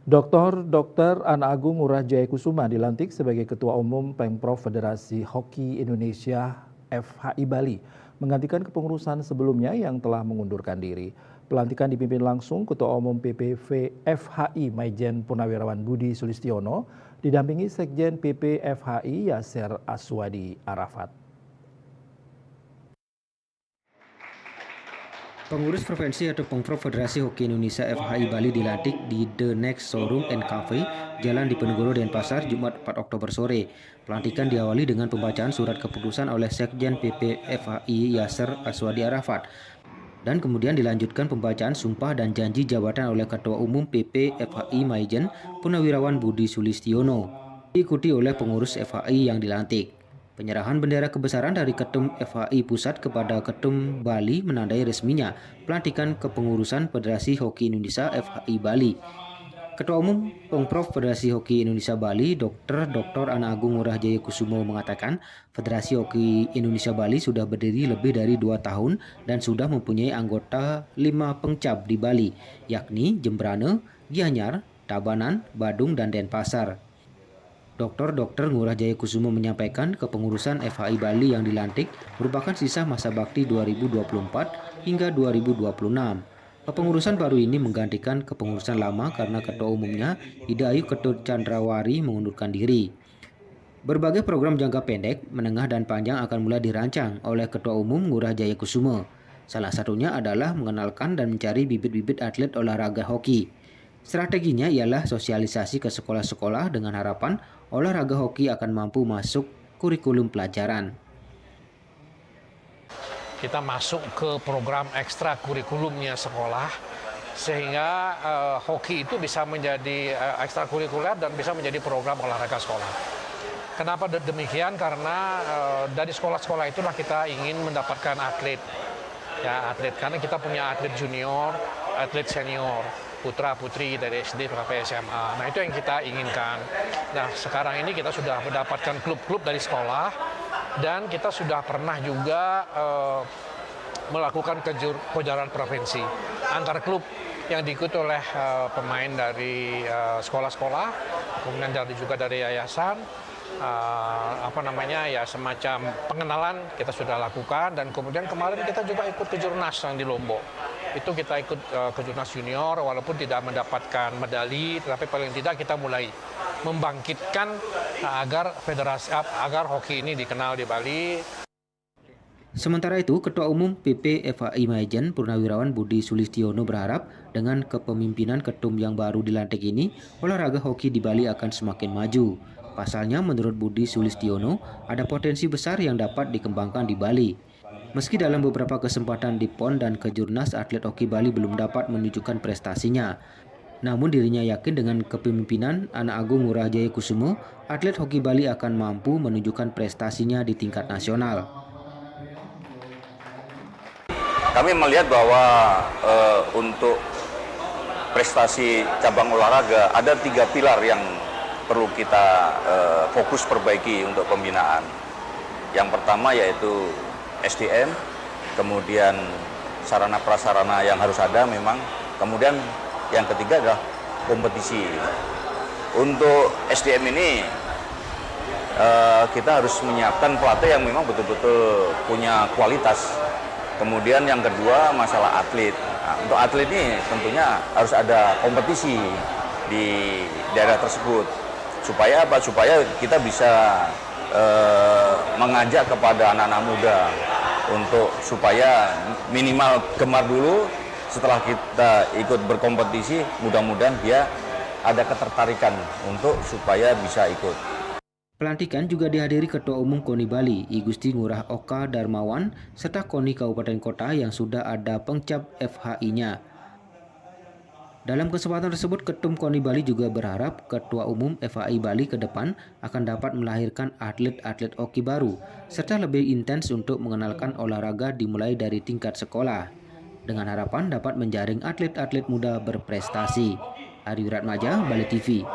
Dr. Ana Agung Ngurah Jayakusuma dilantik sebagai Ketua Umum Pemprov Federasi Hoki Indonesia FHI Bali, menggantikan kepengurusan sebelumnya yang telah mengundurkan diri. Pelantikan dipimpin langsung Ketua Umum PPV FHI Maijen Purnawirawan Budi Sulistiono, didampingi Sekjen PP FHI Yasser Aswadi Arafat. Pengurus provinsi atau Pemprov Federasi Hoki Indonesia FHI Bali dilantik di The Next Showroom and Cafe, Jalan Diponegoro, Denpasar, Jumat 4 Oktober sore. Pelantikan diawali dengan pembacaan surat keputusan oleh Sekjen PP FHI Yasser Aswadi Arafat. Dan kemudian dilanjutkan pembacaan sumpah dan janji jabatan oleh Ketua Umum PP FHI Maijen Purnawirawan Budi Sulistiono, diikuti oleh pengurus FHI yang dilantik. Penyerahan bendera kebesaran dari Ketum FHI Pusat kepada Ketum Bali menandai resminya pelantikan kepengurusan Federasi Hoki Indonesia FHI Bali. Ketua Umum Pemprov Federasi Hoki Indonesia Bali, Dr. Ana Agung Ngurah Jayakusuma mengatakan, Federasi Hoki Indonesia Bali sudah berdiri lebih dari 2 tahun dan sudah mempunyai anggota 5 pengcap di Bali, yakni Jembrane, Gianyar, Tabanan, Badung, dan Denpasar. Dr. Ngurah Jayakusuma menyampaikan kepengurusan FHI Bali yang dilantik merupakan sisa masa bakti 2024 hingga 2026. Kepengurusan baru ini menggantikan kepengurusan lama karena Ketua Umumnya Ida Ayu Ketut Chandrawari mengundurkan diri. Berbagai program jangka pendek, menengah, dan panjang akan mulai dirancang oleh Ketua Umum Ngurah Jayakusuma. Salah satunya adalah mengenalkan dan mencari bibit-bibit atlet olahraga hoki. Strateginya ialah sosialisasi ke sekolah-sekolah dengan harapan olahraga hoki akan mampu masuk kurikulum pelajaran. Kita masuk ke program ekstra kurikulumnya sekolah, sehingga hoki itu bisa menjadi ekstra kurikuler dan bisa menjadi program olahraga sekolah. Kenapa demikian? Karena dari sekolah-sekolah itulah kita ingin mendapatkan atlet. Ya, atlet, karena kita punya atlet junior, atlet senior, putra putri dari SD sampai SMA. Nah, itu yang kita inginkan. Nah, sekarang ini kita sudah mendapatkan klub-klub dari sekolah dan kita sudah pernah juga melakukan kejuaraan provinsi antar klub yang diikuti oleh pemain dari sekolah-sekolah, kemudian juga dari yayasan. Semacam pengenalan kita sudah lakukan, dan kemudian kemarin kita juga ikut kejurnas yang di Lombok. Itu kita ikut kejurnas junior, walaupun tidak mendapatkan medali, tetapi paling tidak kita mulai membangkitkan agar hoki ini dikenal di Bali. Sementara itu, Ketua Umum PP FHI Maijen Purnawirawan Budi Sulistiono berharap dengan kepemimpinan ketum yang baru dilantik ini, olahraga hoki di Bali akan semakin maju. Pasalnya, menurut Budi Sulistiono, ada potensi besar yang dapat dikembangkan di Bali. Meski dalam beberapa kesempatan di PON dan Kejurnas, atlet hoki Bali belum dapat menunjukkan prestasinya. Namun dirinya yakin dengan kepemimpinan Ana Agung Ngurah Jayakusuma, atlet hoki Bali akan mampu menunjukkan prestasinya di tingkat nasional. Kami melihat bahwa untuk prestasi cabang olahraga ada 3 pilar yang perlu kita fokus perbaiki untuk pembinaan. Yang pertama yaitu SDM, kemudian sarana prasarana yang harus ada memang, kemudian yang ketiga adalah kompetisi. Untuk SDM ini kita harus menyiapkan pelatih yang memang betul-betul punya kualitas. Kemudian yang kedua masalah atlet. Nah, untuk atlet ini tentunya harus ada kompetisi di daerah tersebut. Supaya apa? Supaya kita bisa mengajak kepada anak-anak muda untuk supaya minimal gemar dulu, setelah kita ikut berkompetisi, mudah-mudahan dia ada ketertarikan untuk supaya bisa ikut. Pelantikan juga dihadiri Ketua Umum KONI Bali, I Gusti Ngurah Oka Darmawan, serta KONI Kabupaten Kota yang sudah ada pengcap FHI-nya. Dalam kesempatan tersebut, Ketum KONI Bali juga berharap Ketua Umum FHI Bali ke depan akan dapat melahirkan atlet-atlet hoki baru, serta lebih intens untuk mengenalkan olahraga dimulai dari tingkat sekolah, dengan harapan dapat menjaring atlet-atlet muda berprestasi. Ari Wiratmaja, Bali TV.